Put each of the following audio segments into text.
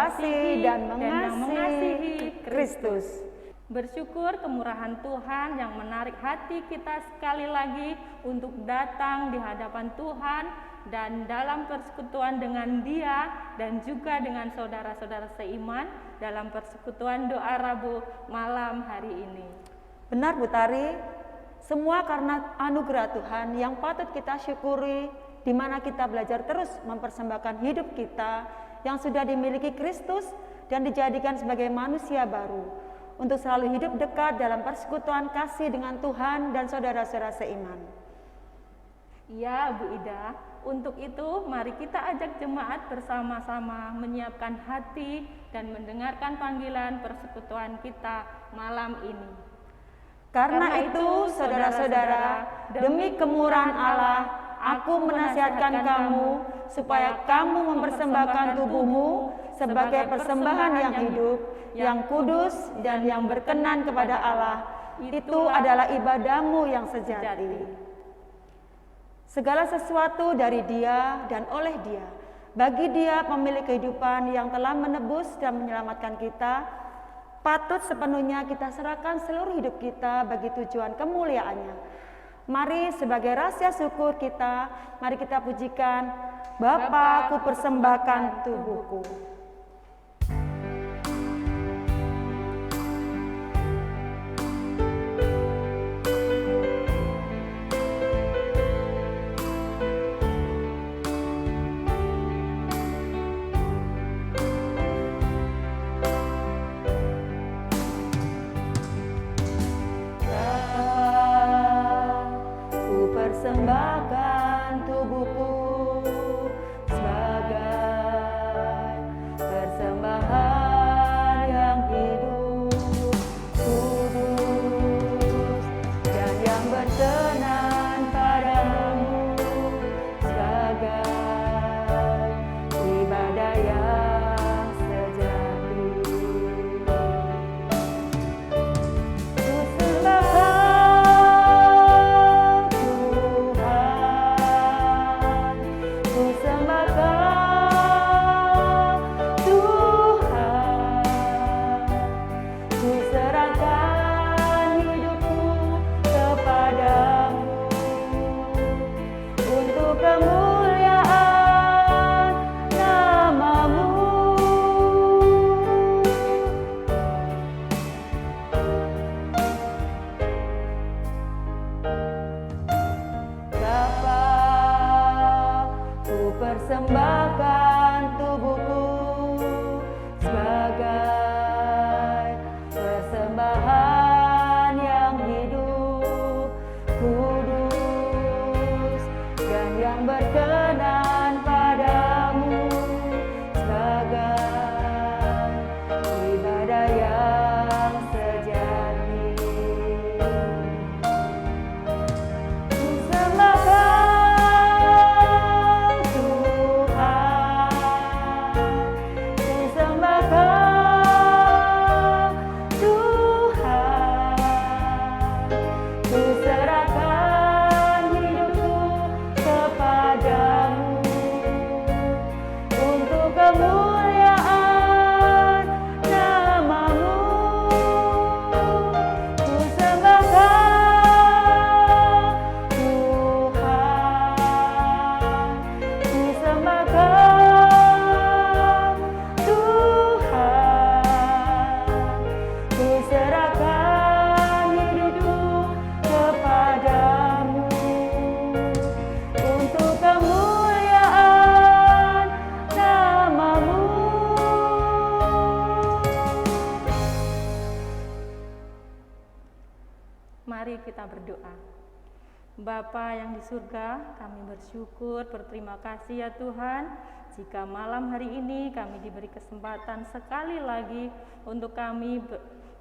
kasih dan mengasihi Kristus. Bersyukur kemurahan Tuhan yang menarik hati kita sekali lagi untuk datang di hadapan Tuhan dan dalam persekutuan dengan Dia dan juga dengan saudara-saudara seiman dalam persekutuan doa Rabu malam hari ini. Benar Bu Tari, semua karena anugerah Tuhan yang patut kita syukuri, di mana kita belajar terus mempersembahkan hidup kita yang sudah dimiliki Kristus dan dijadikan sebagai manusia baru, untuk selalu hidup dekat dalam persekutuan kasih dengan Tuhan dan saudara-saudara seiman. Ya Bu Ida, untuk itu mari kita ajak jemaat bersama-sama menyiapkan hati dan mendengarkan panggilan persekutuan kita malam ini. Karena itu saudara-saudara, demi kemurahan Allah, aku menasihatkan kamu supaya kamu mempersembahkan tubuhmu sebagai persembahan yang hidup, yang kudus dan yang berkenan kepada Allah. Itu adalah ibadahmu yang sejati. Segala sesuatu dari Dia dan oleh Dia, bagi Dia pemilik kehidupan yang telah menebus dan menyelamatkan kita, patut sepenuhnya kita serahkan seluruh hidup kita bagi tujuan kemuliaannya. Mari sebagai rahasia syukur kita, mari kita pujikan, Bapa, ku persembahkan tubuhku. Persembahkan tubuhku sebagai persembahan yang hidup, kudus dan yang berkenan padamu, sebagai ibadah yang sejati. Persembahkan tubuhku sebagai persembahan yang hidup, kudus dan yang berkenan padamu, sebagai ibadah yang sejati. Mari kita berdoa. Bapa yang di surga, kami bersyukur, berterima kasih ya Tuhan, jika malam hari ini kami diberi kesempatan sekali lagi untuk kami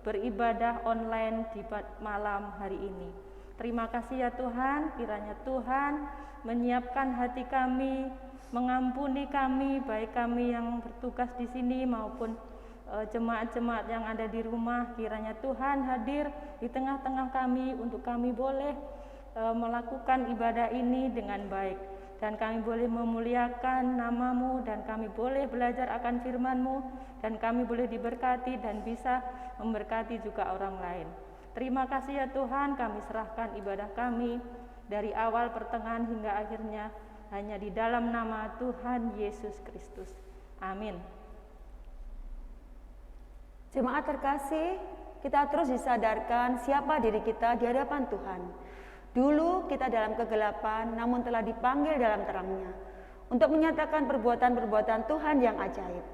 beribadah online di malam hari ini. Terima kasih ya Tuhan, kiranya Tuhan menyiapkan hati kami, mengampuni kami, baik kami yang bertugas di sini maupun jemaat-jemaat yang ada di rumah. Kiranya Tuhan hadir di tengah-tengah kami untuk kami boleh melakukan ibadah ini dengan baik. dan kami boleh memuliakan nama-Mu, dan kami boleh belajar akan firman-Mu, dan kami boleh diberkati dan bisa memberkati juga orang lain. Terima kasih ya Tuhan, kami serahkan ibadah kami dari awal, pertengahan hingga akhirnya hanya di dalam nama Tuhan Yesus Kristus. Amin. Jemaat terkasih, kita terus disadarkan siapa diri kita di hadapan Tuhan. Dulu kita dalam kegelapan, namun telah dipanggil dalam terang-Nya untuk menyatakan perbuatan-perbuatan Tuhan yang ajaib.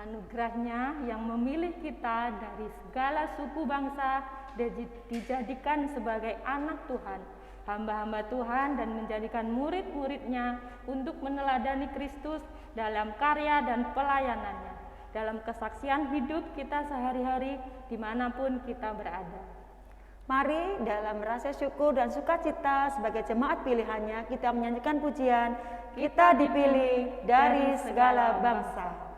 Anugerah-Nya yang memilih kita dari segala suku bangsa dijadikan sebagai anak Tuhan, hamba-hamba Tuhan, dan menjadikan murid-murid-Nya untuk meneladani Kristus dalam karya dan pelayanannya, dalam kesaksian hidup kita sehari-hari dimanapun kita berada. Mari dalam rasa syukur dan sukacita sebagai jemaat pilihannya kita menyanyikan pujian Kita Dipilih dari Segala Bangsa.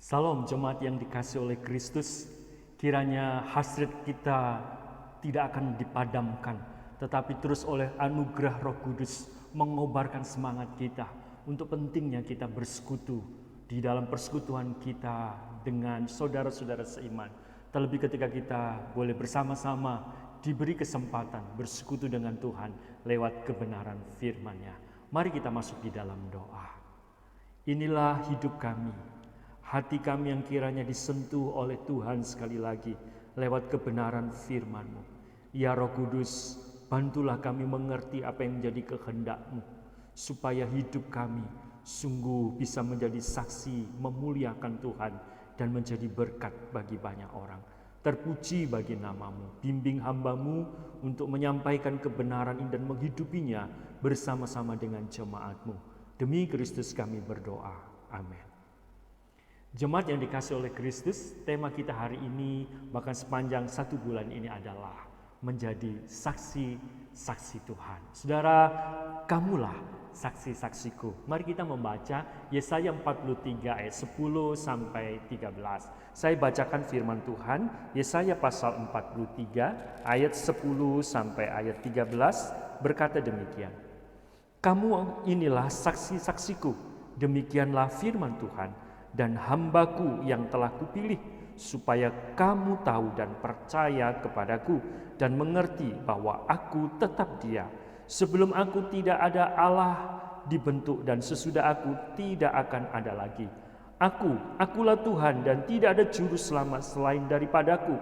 Salam jemaat yang dikasihi oleh Kristus, kiranya hasrat kita tidak akan dipadamkan, tetapi terus oleh anugerah Roh Kudus mengobarkan semangat kita untuk pentingnya kita bersekutu di dalam persekutuan kita dengan saudara-saudara seiman. Terlebih ketika kita boleh bersama-sama diberi kesempatan bersekutu dengan Tuhan lewat kebenaran firman-Nya. Mari kita masuk di dalam doa. Inilah hidup kami. Hati kami yang kiranya disentuh oleh Tuhan sekali lagi lewat kebenaran firman-Mu. Ya Roh Kudus, bantulah kami mengerti apa yang menjadi kehendak-Mu, supaya hidup kami sungguh bisa menjadi saksi memuliakan Tuhan dan menjadi berkat bagi banyak orang. Terpuji bagi nama-Mu, bimbing hamba-Mu untuk menyampaikan kebenaran ini dan menghidupinya bersama-sama dengan jemaat-Mu. Demi Kristus kami berdoa. Amin. Jemaat yang dikasihi oleh Kristus, tema kita hari ini bahkan sepanjang 1 bulan ini adalah menjadi saksi-saksi Tuhan. Saudara, kamulah saksi-saksiku. Mari kita membaca Yesaya 43 ayat 10 sampai 13. Saya bacakan firman Tuhan, Yesaya pasal 43 ayat 10 sampai ayat 13 berkata demikian. Kamu inilah saksi-saksiku, demikianlah firman Tuhan, dan hambaku yang telah kupilih, supaya kamu tahu dan percaya kepadaku, dan mengerti bahwa aku tetap Dia. Sebelum aku tidak ada Allah dibentuk, dan sesudah aku tidak akan ada lagi. Akulah Tuhan, dan tidak ada juru selamat selain daripadaku.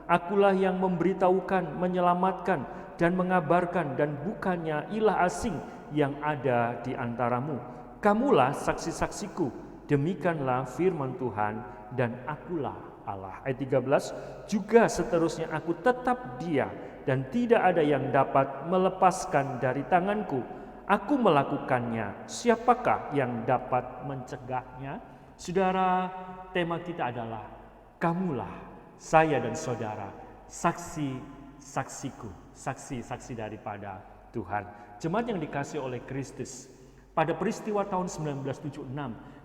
Akulah yang memberitahukan, menyelamatkan, dan mengabarkan, dan bukannya ilah asing yang ada di antaramu. Kamulah saksi-saksiku, demikianlah firman Tuhan, dan akulah Allah. Ayat 13, juga seterusnya aku tetap Dia, dan tidak ada yang dapat melepaskan dari tanganku. Aku melakukannya, siapakah yang dapat mencegahnya? Saudara, tema kita adalah kamulah, saya dan saudara, saksi-saksiku, saksi-saksi daripada Tuhan. Jemaat yang dikasihi oleh Kristus, pada peristiwa tahun 1976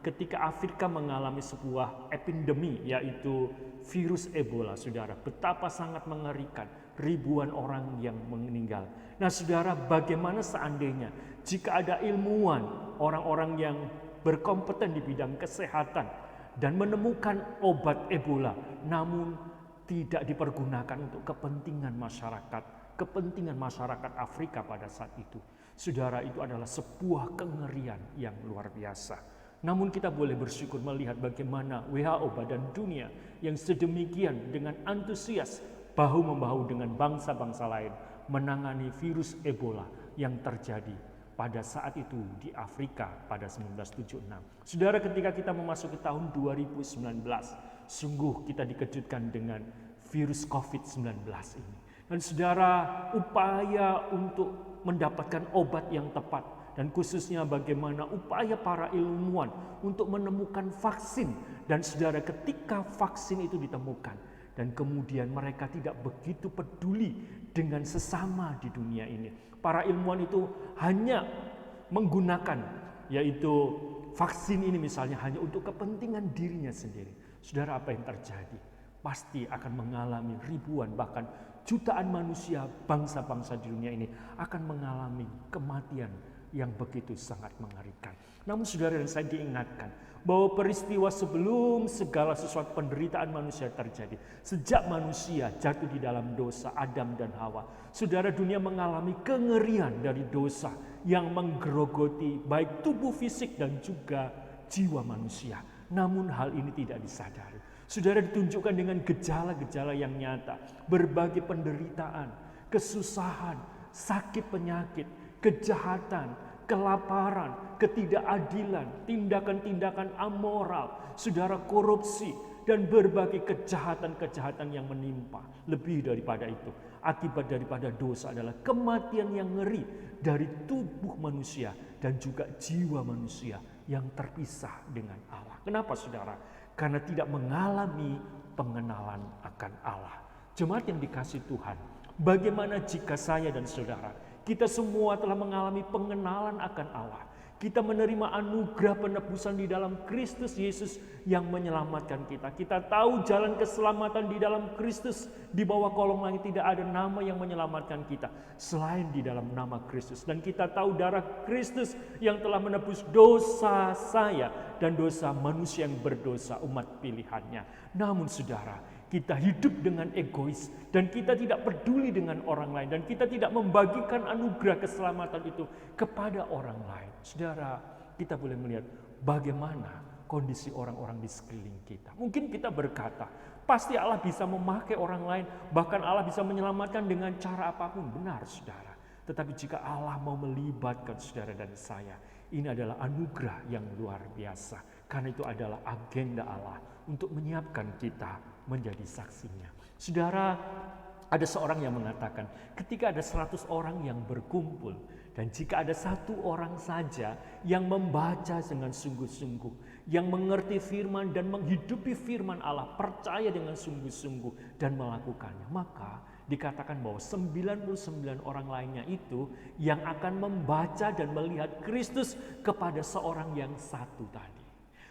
ketika Afrika mengalami sebuah epidemi, yaitu virus Ebola, saudara, betapa sangat mengerikan, ribuan orang yang meninggal. Nah saudara, bagaimana seandainya jika ada ilmuwan, orang-orang yang berkompeten di bidang kesehatan dan menemukan obat Ebola, namun tidak dipergunakan untuk kepentingan masyarakat Afrika pada saat itu. Saudara, itu adalah sebuah kengerian yang luar biasa. Namun kita boleh bersyukur melihat bagaimana WHO, Badan Dunia, yang sedemikian dengan antusias bahu-membahu dengan bangsa-bangsa lain menangani virus Ebola yang terjadi pada saat itu di Afrika pada 1976. Saudara, ketika kita memasuki tahun 2019, sungguh kita dikejutkan dengan virus COVID-19 ini. Dan saudara, upaya untuk mendapatkan obat yang tepat, dan khususnya bagaimana upaya para ilmuwan untuk menemukan vaksin. Dan saudara, ketika vaksin itu ditemukan, dan kemudian mereka tidak begitu peduli dengan sesama di dunia ini. Para ilmuwan itu hanya menggunakan, yaitu vaksin ini misalnya hanya untuk kepentingan dirinya sendiri. Saudara, apa yang terjadi? Pasti akan mengalami ribuan, bahkan jutaan manusia, bangsa-bangsa di dunia ini akan mengalami kematian yang begitu sangat mengerikan. Namun saudara dan saya diingatkan bahwa peristiwa sebelum segala sesuatu penderitaan manusia terjadi, sejak manusia jatuh di dalam dosa Adam dan Hawa, saudara, dunia mengalami kengerian dari dosa yang menggerogoti baik tubuh fisik dan juga jiwa manusia. Namun hal ini tidak disadari. Saudara, ditunjukkan dengan gejala-gejala yang nyata, berbagai penderitaan, kesusahan, sakit penyakit, kejahatan, kelaparan, ketidakadilan, tindakan-tindakan amoral, saudara, korupsi, dan berbagai kejahatan-kejahatan yang menimpa. Lebih daripada itu, akibat daripada dosa adalah kematian yang ngeri dari tubuh manusia dan juga jiwa manusia yang terpisah dengan Allah. Kenapa saudara? Karena tidak mengalami pengenalan akan Allah. Jemaat yang dikasihi Tuhan, bagaimana jika saya dan saudara, kita semua telah mengalami pengenalan akan Allah. Kita menerima anugerah penebusan di dalam Kristus Yesus yang menyelamatkan kita. Kita tahu jalan keselamatan di dalam Kristus. Di bawah kolong langit tidak ada nama yang menyelamatkan kita selain di dalam nama Kristus. Dan kita tahu darah Kristus yang telah menebus dosa saya dan dosa manusia yang berdosa, umat pilihannya. Namun saudara, kita hidup dengan egois dan kita tidak peduli dengan orang lain, dan kita tidak membagikan anugerah keselamatan itu kepada orang lain. Saudara, kita boleh melihat bagaimana kondisi orang-orang di sekeliling kita. Mungkin kita berkata, pasti Allah bisa memakai orang lain, bahkan Allah bisa menyelamatkan dengan cara apapun. Benar saudara, tetapi jika Allah mau melibatkan saudara dan saya, ini adalah anugerah yang luar biasa. Karena itu adalah agenda Allah untuk menyiapkan kita menjadi saksinya. Saudara, ada seorang yang mengatakan, ketika ada 100 orang yang berkumpul, dan jika ada 1 orang saja yang membaca dengan sungguh-sungguh, yang mengerti firman dan menghidupi firman Allah, percaya dengan sungguh-sungguh dan melakukannya, maka dikatakan bahwa 99 orang lainnya itu yang akan membaca dan melihat Kristus kepada seorang yang satu tadi.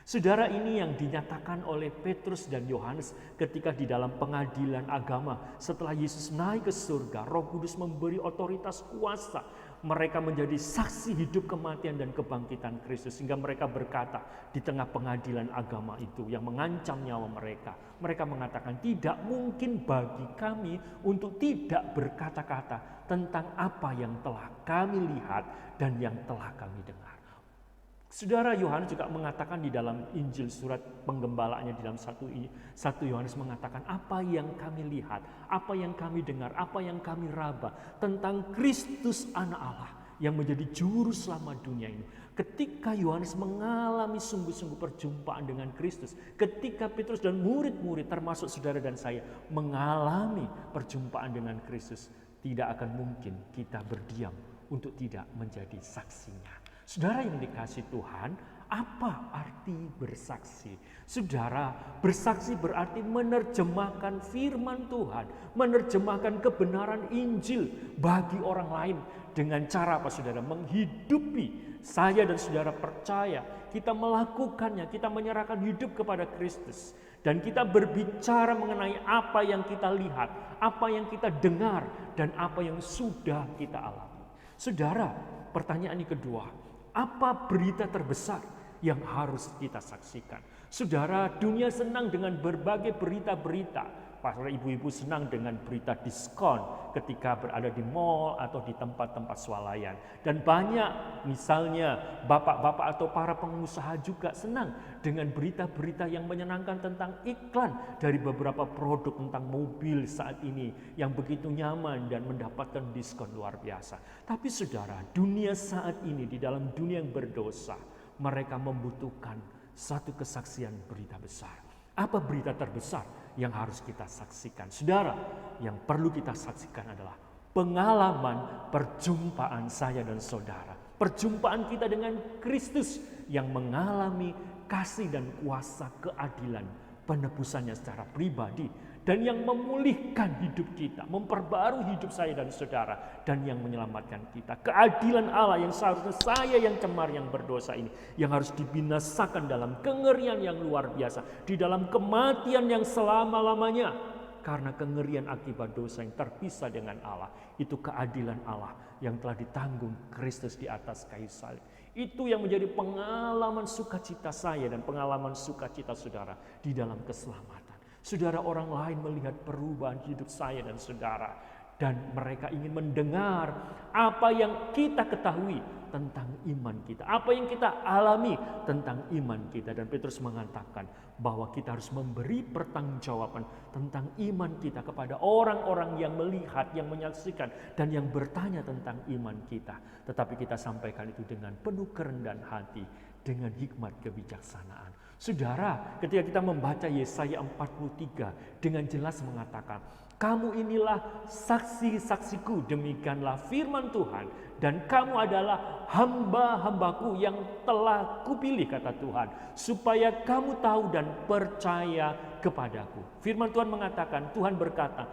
Saudara, ini yang dinyatakan oleh Petrus dan Yohanes ketika di dalam pengadilan agama. Setelah Yesus naik ke surga, Roh Kudus memberi otoritas kuasa. Mereka menjadi saksi hidup kematian dan kebangkitan Kristus. Sehingga mereka berkata di tengah pengadilan agama itu yang mengancam nyawa mereka. Mereka mengatakan tidak mungkin bagi kami untuk tidak berkata-kata tentang apa yang telah kami lihat dan yang telah kami dengar. Saudara, Yohanes juga mengatakan di dalam Injil surat penggembalaannya di dalam 1 Yohanes mengatakan apa yang kami lihat, apa yang kami dengar, apa yang kami raba tentang Kristus Anak Allah yang menjadi juru selamat dunia ini. Ketika Yohanes mengalami sungguh-sungguh perjumpaan dengan Kristus, ketika Petrus dan murid-murid termasuk saudara dan saya mengalami perjumpaan dengan Kristus, tidak akan mungkin kita berdiam untuk tidak menjadi saksinya. Saudara yang dikasihi Tuhan, apa arti bersaksi? Saudara, bersaksi berarti menerjemahkan firman Tuhan, menerjemahkan kebenaran Injil bagi orang lain dengan cara apa saudara? Menghidupi. Saya dan saudara percaya, kita melakukannya, kita menyerahkan hidup kepada Kristus. Dan kita berbicara mengenai apa yang kita lihat, apa yang kita dengar, dan apa yang sudah kita alami. Saudara, pertanyaan ini kedua. Apa berita terbesar yang harus kita saksikan? Saudara, dunia senang dengan berbagai berita-berita. Para ibu-ibu senang dengan berita diskon ketika berada di mall atau di tempat-tempat swalayan. Dan banyak misalnya bapak-bapak atau para pengusaha juga senang dengan berita-berita yang menyenangkan tentang iklan dari beberapa produk tentang mobil saat ini yang begitu nyaman dan mendapatkan diskon luar biasa. Tapi saudara, dunia saat ini di dalam dunia yang berdosa, mereka membutuhkan satu kesaksian berita besar. Apa berita terbesar yang harus kita saksikan? Saudara, yang perlu kita saksikan adalah pengalaman perjumpaan saya dan saudara. Perjumpaan kita dengan Kristus yang mengalami kasih dan kuasa keadilan penebusannya secara pribadi dan yang memulihkan hidup kita, memperbarui hidup saya dan saudara, dan yang menyelamatkan kita. Keadilan Allah yang seharusnya saya yang cemar, yang berdosa ini, yang harus dibinasakan dalam kengerian yang luar biasa, di dalam kematian yang selama-lamanya. Karena kengerian akibat dosa yang terpisah dengan Allah, itu keadilan Allah yang telah ditanggung Kristus di atas kayu salib. Itu yang menjadi pengalaman sukacita saya dan pengalaman sukacita saudara di dalam keselamatan. Saudara, orang lain melihat perubahan hidup saya dan saudara, dan mereka ingin mendengar apa yang kita ketahui tentang iman kita, apa yang kita alami tentang iman kita. Dan Petrus mengatakan bahwa kita harus memberi pertanggungjawaban tentang iman kita kepada orang-orang yang melihat, yang menyaksikan, dan yang bertanya tentang iman kita. Tetapi kita sampaikan itu dengan penuh kerendahan hati, dengan hikmat kebijaksanaan. Saudara, ketika kita membaca Yesaya 43 dengan jelas mengatakan, kamu inilah saksi-saksiku, demikianlah firman Tuhan, dan kamu adalah hamba-hambaku yang telah kupilih, kata Tuhan, supaya kamu tahu dan percaya kepadaku. Firman Tuhan mengatakan, Tuhan berkata,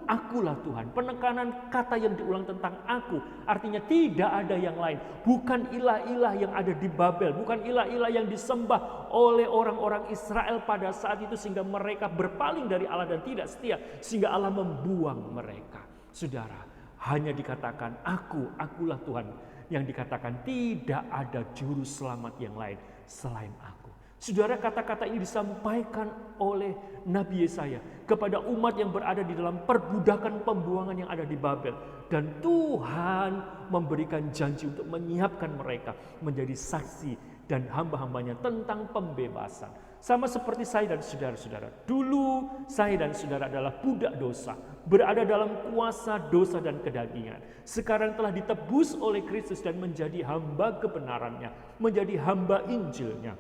akulah Tuhan. Penekanan kata yang diulang tentang aku, artinya tidak ada yang lain. Bukan ilah-ilah yang ada di Babel, bukan ilah-ilah yang disembah oleh orang-orang Israel pada saat itu sehingga mereka berpaling dari Allah dan tidak setia, sehingga Allah membuang mereka. Saudara, hanya dikatakan akulah Tuhan, yang dikatakan tidak ada juru selamat yang lain selain aku. Saudara, kata-kata ini disampaikan oleh Nabi Yesaya kepada umat yang berada di dalam perbudakan pembuangan yang ada di Babel. Dan Tuhan memberikan janji untuk menyiapkan mereka menjadi saksi dan hamba-hambanya tentang pembebasan. Sama seperti saya dan saudara-saudara. Dulu saya dan saudara adalah budak dosa, berada dalam kuasa dosa dan kedagingan. Sekarang telah ditebus oleh Kristus dan menjadi hamba kebenarannya, menjadi hamba Injilnya.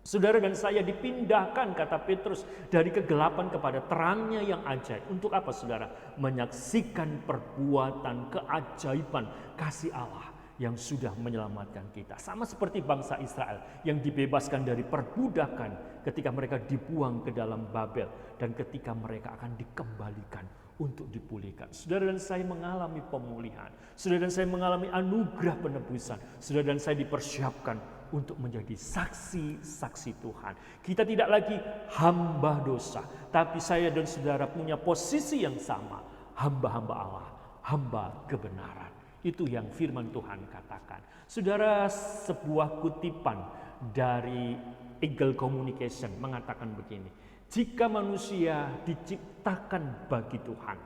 Saudara dan saya dipindahkan, kata Petrus, dari kegelapan kepada terangnya yang ajaib. Untuk apa saudara? Menyaksikan perbuatan keajaiban kasih Allah yang sudah menyelamatkan kita. Sama seperti bangsa Israel yang dibebaskan dari perbudakan ketika mereka dibuang ke dalam Babel. Dan ketika mereka akan dikembalikan untuk dipulihkan. Saudara dan saya mengalami pemulihan. Saudara dan saya mengalami anugerah penebusan. Saudara dan saya dipersiapkan untuk menjadi saksi-saksi Tuhan. Kita tidak lagi hamba dosa, tapi saya dan saudara punya posisi yang sama, hamba-hamba Allah, hamba kebenaran. Itu yang firman Tuhan katakan. Saudara, sebuah kutipan dari Eagle Communication mengatakan begini: jika manusia diciptakan bagi Tuhan,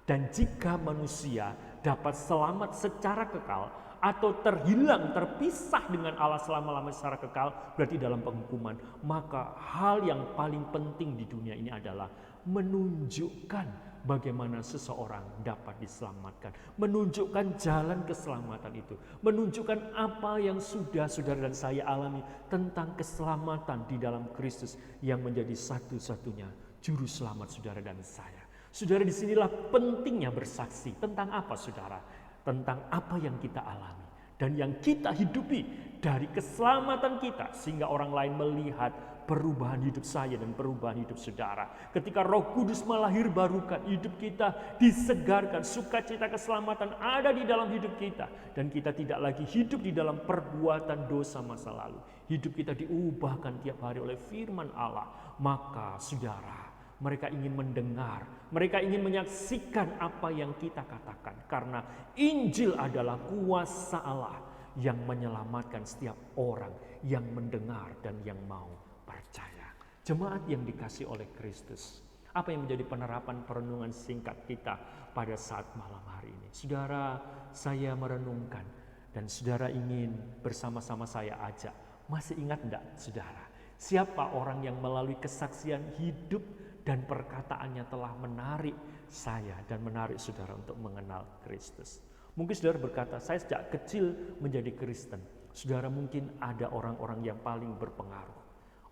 dan jika manusia dapat selamat secara kekal atau terhilang, terpisah dengan Allah selama-lamanya secara kekal, berarti dalam penghukuman, maka hal yang paling penting di dunia ini adalah menunjukkan bagaimana seseorang dapat diselamatkan, menunjukkan jalan keselamatan itu, menunjukkan apa yang sudah saudara dan saya alami tentang keselamatan di dalam Kristus yang menjadi satu-satunya juru selamat saudara dan saya. Saudara, disinilah pentingnya bersaksi. Tentang apa saudara? Tentang apa yang kita alami dan yang kita hidupi dari keselamatan kita, sehingga orang lain melihat perubahan hidup saya dan perubahan hidup saudara. Ketika Roh Kudus melahir barukan hidup kita, disegarkan, sukacita keselamatan ada di dalam hidup kita, dan kita tidak lagi hidup di dalam perbuatan dosa masa lalu. Hidup kita diubahkan tiap hari oleh firman Allah. Maka saudara, mereka ingin mendengar, mereka ingin menyaksikan apa yang kita katakan, karena Injil adalah kuasa Allah yang menyelamatkan setiap orang yang mendengar dan yang mau percaya. Jemaat yang dikasih oleh Kristus, apa yang menjadi penerapan perenungan singkat kita pada saat malam hari ini? Saudara, saya merenungkan dan saudara ingin bersama-sama saya ajak. Masih ingat enggak saudara? Siapa orang yang melalui kesaksian hidup dan perkataannya telah menarik saya dan menarik saudara untuk mengenal Kristus? Mungkin saudara berkata, saya sejak kecil menjadi Kristen. Saudara, mungkin ada orang-orang yang paling berpengaruh.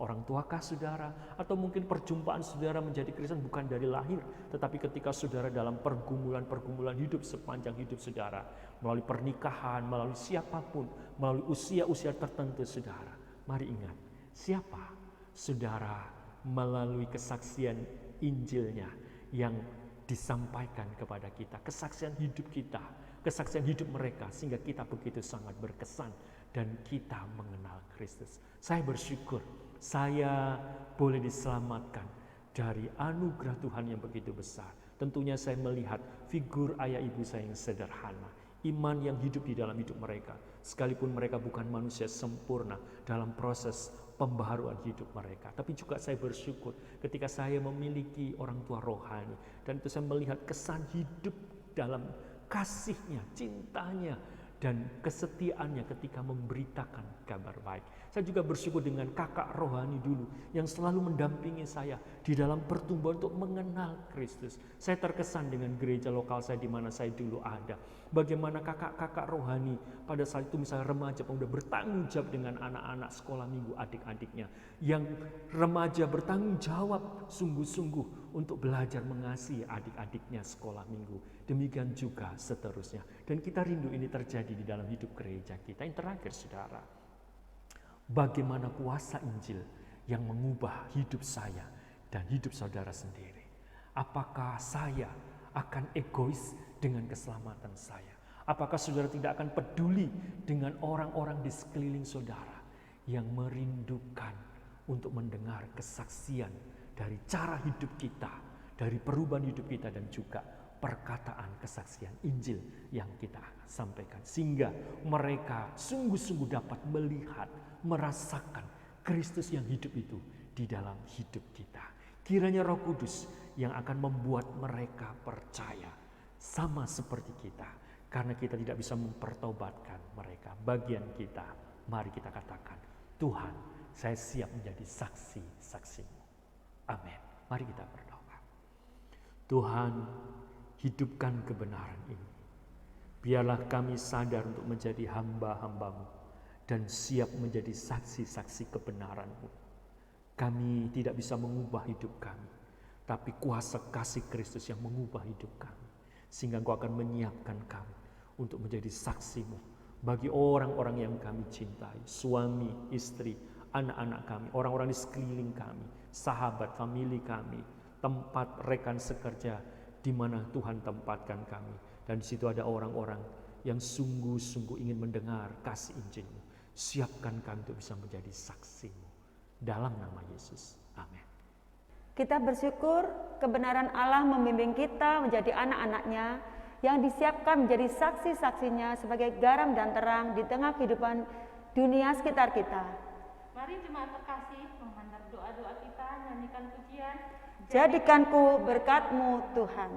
Orang tuakah saudara? Atau mungkin perjumpaan saudara menjadi Kristen bukan dari lahir, tetapi ketika saudara dalam pergumulan-pergumulan hidup sepanjang hidup saudara, melalui pernikahan, melalui siapapun, melalui usia-usia tertentu saudara. Mari ingat, siapa saudara melalui kesaksian Injilnya yang disampaikan kepada kita, kesaksian hidup kita, kesaksian hidup mereka, sehingga kita begitu sangat berkesan dan kita mengenal Kristus. Saya bersyukur saya boleh diselamatkan dari anugerah Tuhan yang begitu besar. Tentunya saya melihat figur ayah ibu saya yang sederhana, iman yang hidup di dalam hidup mereka, sekalipun mereka bukan manusia sempurna dalam proses pembaharuan hidup mereka. Tapi juga saya bersyukur ketika saya memiliki orang tua rohani, dan itu saya melihat kesan hidup dalam kasihnya, cintanya, dan kesetiaannya ketika memberitakan kabar baik. Saya juga bersyukur dengan kakak rohani dulu yang selalu mendampingi saya di dalam pertumbuhan untuk mengenal Kristus. Saya terkesan dengan gereja lokal saya di mana saya dulu ada. Bagaimana kakak-kakak rohani pada saat itu misalnya remaja pemuda bertanggung jawab dengan anak-anak sekolah minggu adik-adiknya. Yang remaja bertanggung jawab sungguh-sungguh untuk belajar mengasihi adik-adiknya sekolah minggu. Demikian juga seterusnya. Dan kita rindu ini terjadi di dalam hidup gereja kita. Yang terakhir saudara, bagaimana kuasa Injil yang mengubah hidup saya dan hidup saudara sendiri. Apakah saya akan egois dengan keselamatan saya? Apakah saudara tidak akan peduli dengan orang-orang di sekeliling saudara yang merindukan untuk mendengar kesaksian dari cara hidup kita, dari perubahan hidup kita, dan juga perkataan kesaksian Injil yang kita sampaikan, sehingga mereka sungguh-sungguh dapat melihat, merasakan Kristus yang hidup itu di dalam hidup kita. Kiranya Roh Kudus yang akan membuat mereka percaya sama seperti kita, karena kita tidak bisa mempertobatkan mereka. Bagian kita, mari kita katakan, Tuhan, saya siap menjadi saksi-saksi-Mu. Amin. Mari kita berdoa. Tuhan, hidupkan kebenaran ini. Biarlah kami sadar untuk menjadi hamba-hamba-Mu dan siap menjadi saksi-saksi kebenaran-Mu. Kami tidak bisa mengubah hidup kami, tapi kuasa kasih Kristus yang mengubah hidup kami. Sehingga Engkau akan menyiapkan kami untuk menjadi saksi-Mu bagi orang-orang yang kami cintai, suami, istri, anak-anak kami, orang-orang di sekeliling kami, sahabat, famili kami, tempat rekan sekerja, di mana Tuhan tempatkan kami. Dan di situ ada orang-orang yang sungguh-sungguh ingin mendengar kasih Injil-Mu. Siapkan kami untuk bisa menjadi saksi-Mu. Dalam nama Yesus. Amin. Kita bersyukur kebenaran Allah membimbing kita menjadi anak-anak-Nya yang disiapkan menjadi saksi-saksinya sebagai garam dan terang di tengah kehidupan dunia sekitar kita. Mari jemaat terkasih menghantar doa-doa kita, nyanyikan pujian. Jadikanku berkat-Mu Tuhan.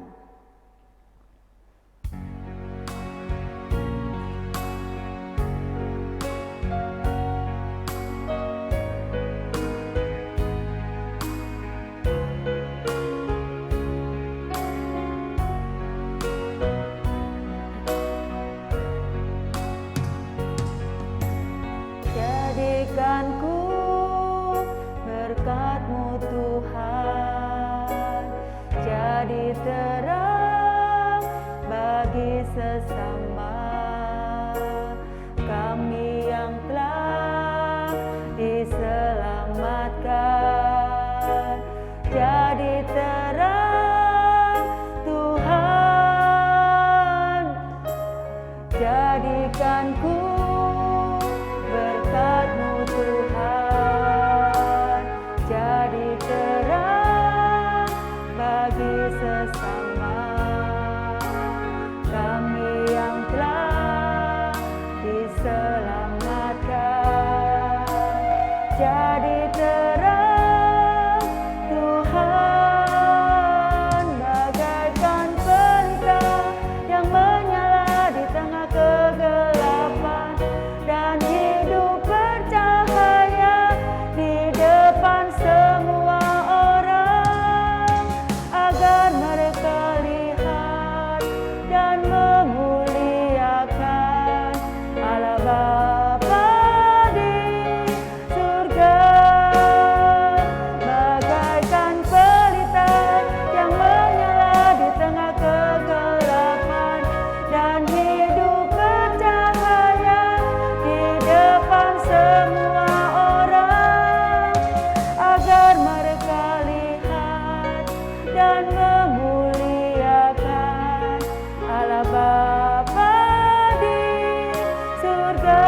Jadikanku berkat-Mu Tuhan, jadi terang bagi sesama kami yang telah diselamatkan. Jadi terang Tuhan, jadikanku berkat-Mu Tuhan, jadi terang bagi sesama kami yang telah diselamatkan. Jadi terang Tuhan, bagaikan pelita yang menyala di tengah kegelapan, dan hidup bercahaya di depan semua orang, agar mereka lihat dan memuliakan Allah Bapa di surga. Bagaikan pelita yang menyala di tengah kegelapan, dan hidup bercahaya di depan semua orang, agar mereka lihat dan memuliakan Allah Bapa di surga.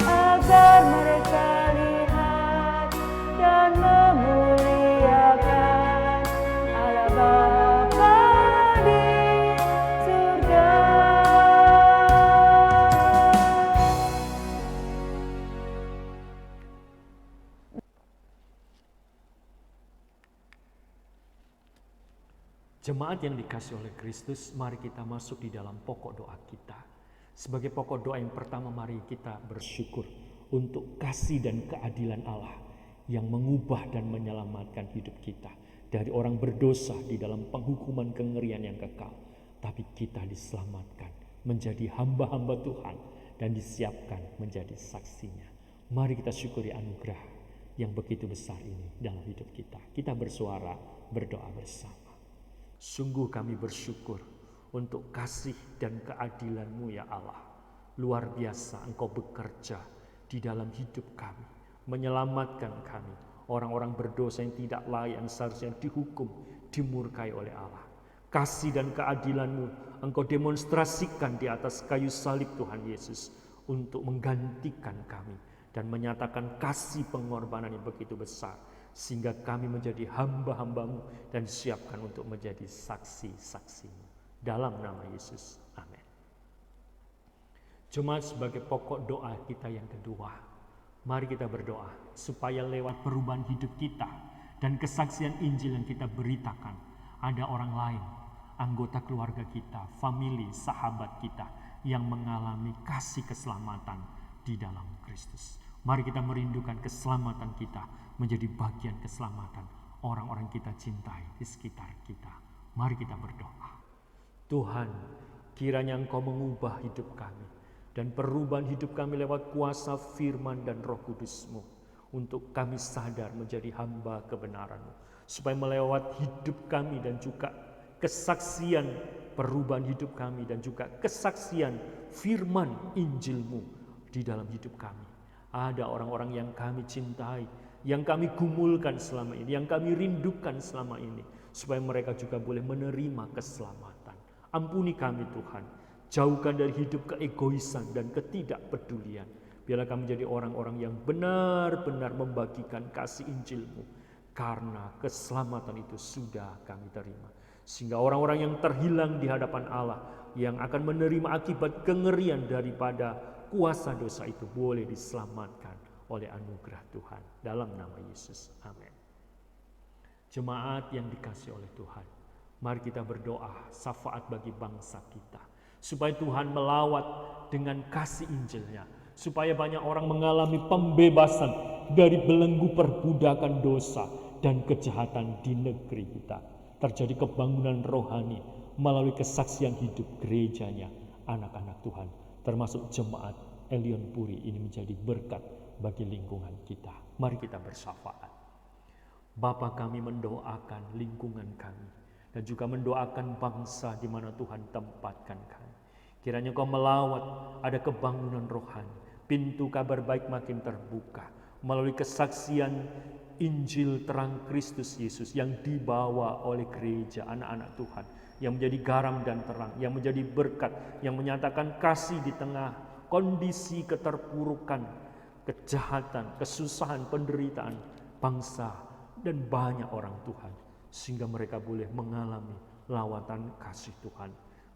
Agar mereka lihat dan memuliakan Allah Bapa di surga. Jemaat yang dikasihi oleh Kristus, mari kita masuk di dalam pokok doa kita. Sebagai pokok doa yang pertama, mari kita bersyukur untuk kasih dan keadilan Allah yang mengubah dan menyelamatkan hidup kita dari orang berdosa di dalam penghukuman kengerian yang kekal. Tapi kita diselamatkan menjadi hamba-hamba Tuhan dan disiapkan menjadi saksinya. Mari kita syukuri anugerah yang begitu besar ini dalam hidup kita. Kita bersuara, berdoa bersama. Sungguh kami bersyukur untuk kasih dan keadilan-Mu ya Allah. Luar biasa Engkau bekerja di dalam hidup kami, menyelamatkan kami, orang-orang berdosa yang tidak layak, yang seharusnya dihukum, dimurkai oleh Allah. Kasih dan keadilan-Mu Engkau demonstrasikan di atas kayu salib Tuhan Yesus untuk menggantikan kami dan menyatakan kasih pengorbanan yang begitu besar, sehingga kami menjadi hamba-hamba-Mu dan disiapkan untuk menjadi saksi-saksi-Mu. Dalam nama Yesus, amin. Cuma sebagai pokok doa kita yang kedua, mari kita berdoa supaya lewat perubahan hidup kita dan kesaksian Injil yang kita beritakan, ada orang lain, anggota keluarga kita, famili, sahabat kita yang mengalami kasih keselamatan di dalam Kristus. Mari kita merindukan keselamatan kita menjadi bagian keselamatan orang-orang kita cintai di sekitar kita. Mari kita berdoa. Tuhan, kiranya Engkau mengubah hidup kami dan perubahan hidup kami lewat kuasa firman dan Roh Kudus-Mu, untuk kami sadar menjadi hamba kebenaran-Mu, supaya melewat hidup kami dan juga kesaksian perubahan hidup kami dan juga kesaksian firman Injil-Mu di dalam hidup kami. Ada orang-orang yang kami cintai, yang kami gumulkan selama ini, yang kami rindukan selama ini, supaya mereka juga boleh menerima keselamatan. Ampuni kami Tuhan, jauhkan dari hidup keegoisan dan ketidakpedulian. Biarlah kami jadi orang-orang yang benar-benar membagikan kasih Injil-Mu, karena keselamatan itu sudah kami terima. Sehingga orang-orang yang terhilang di hadapan Allah, yang akan menerima akibat kengerian daripada kuasa dosa itu, boleh diselamatkan oleh anugerah Tuhan. Dalam nama Yesus, amin. Jemaat yang dikasihi oleh Tuhan, mari kita berdoa syafaat bagi bangsa kita, supaya Tuhan melawat dengan kasih Injil-Nya, supaya banyak orang mengalami pembebasan dari belenggu perbudakan dosa dan kejahatan di negeri kita. Terjadi kebangunan rohani melalui kesaksian hidup gerejanya, anak-anak Tuhan, termasuk jemaat Elion Puri ini menjadi berkat bagi lingkungan kita. Mari kita bersyafaat. Bapa, kami mendoakan lingkungan kami dan juga mendoakan bangsa di mana Tuhan tempatkan kami. Kiranya Kau melawat, ada kebangunan rohani, pintu kabar baik makin terbuka melalui kesaksian Injil terang Kristus Yesus yang dibawa oleh gereja anak-anak Tuhan, yang menjadi garam dan terang, yang menjadi berkat, yang menyatakan kasih di tengah kondisi keterpurukan, kejahatan, kesusahan, penderitaan bangsa dan banyak orang Tuhan, sehingga mereka boleh mengalami lawatan kasih Tuhan.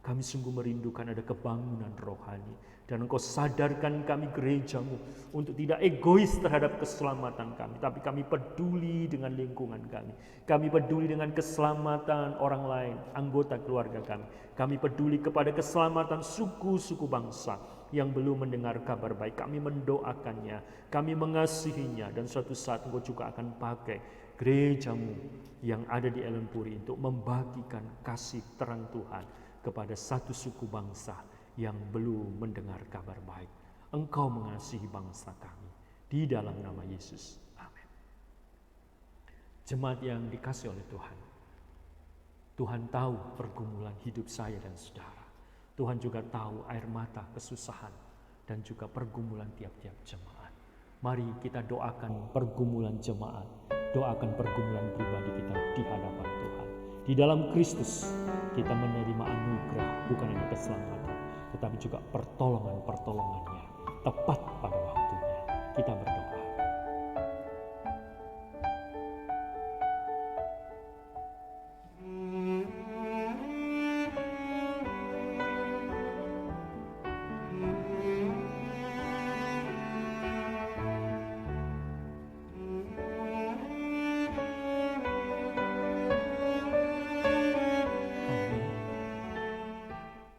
Kami sungguh merindukan ada kebangunan rohani, dan Engkau sadarkan kami gereja-Mu untuk tidak egois terhadap keselamatan kami, tapi kami peduli dengan lingkungan kami. Kami peduli dengan keselamatan orang lain, anggota keluarga kami. Kami peduli kepada keselamatan suku-suku bangsa yang belum mendengar kabar baik. Kami mendoakannya, kami mengasihinya, dan suatu saat Engkau juga akan pakai gereja-Mu yang ada di Elion Puri untuk membagikan kasih terang Tuhan kepada satu suku bangsa yang belum mendengar kabar baik. Engkau mengasihi bangsa kami, di dalam nama Yesus, amin. Jemaat yang dikasihi oleh Tuhan, Tuhan tahu pergumulan hidup saya dan saudara. Tuhan juga tahu air mata, kesusahan, dan juga pergumulan tiap-tiap jemaat. Mari kita doakan pergumulan jemaat, doakan pergumulan pribadi kita di hadapan Tuhan. Di dalam Kristus kita menerima anugerah, bukan hanya keselamatan, tetapi juga pertolongan-pertolongannya tepat pada waktunya. Kita berdoa.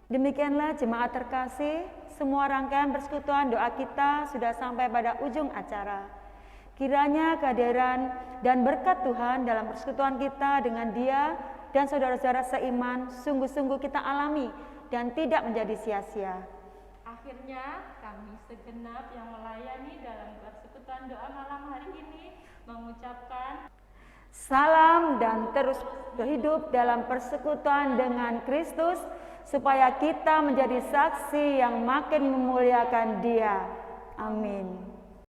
Demikianlah jemaat terkasih, semua rangkaian persekutuan doa kita sudah sampai pada ujung acara. Kiranya kehadiran dan berkat Tuhan dalam persekutuan kita dengan Dia dan saudara-saudara seiman sungguh-sungguh kita alami dan tidak menjadi sia-sia. Akhirnya kami segenap yang melayani dalam persekutuan doa malam hari ini mengucapkan salam dan terus berhidup dalam persekutuan dengan Kristus, supaya kita menjadi saksi yang makin memuliakan Dia. Amin.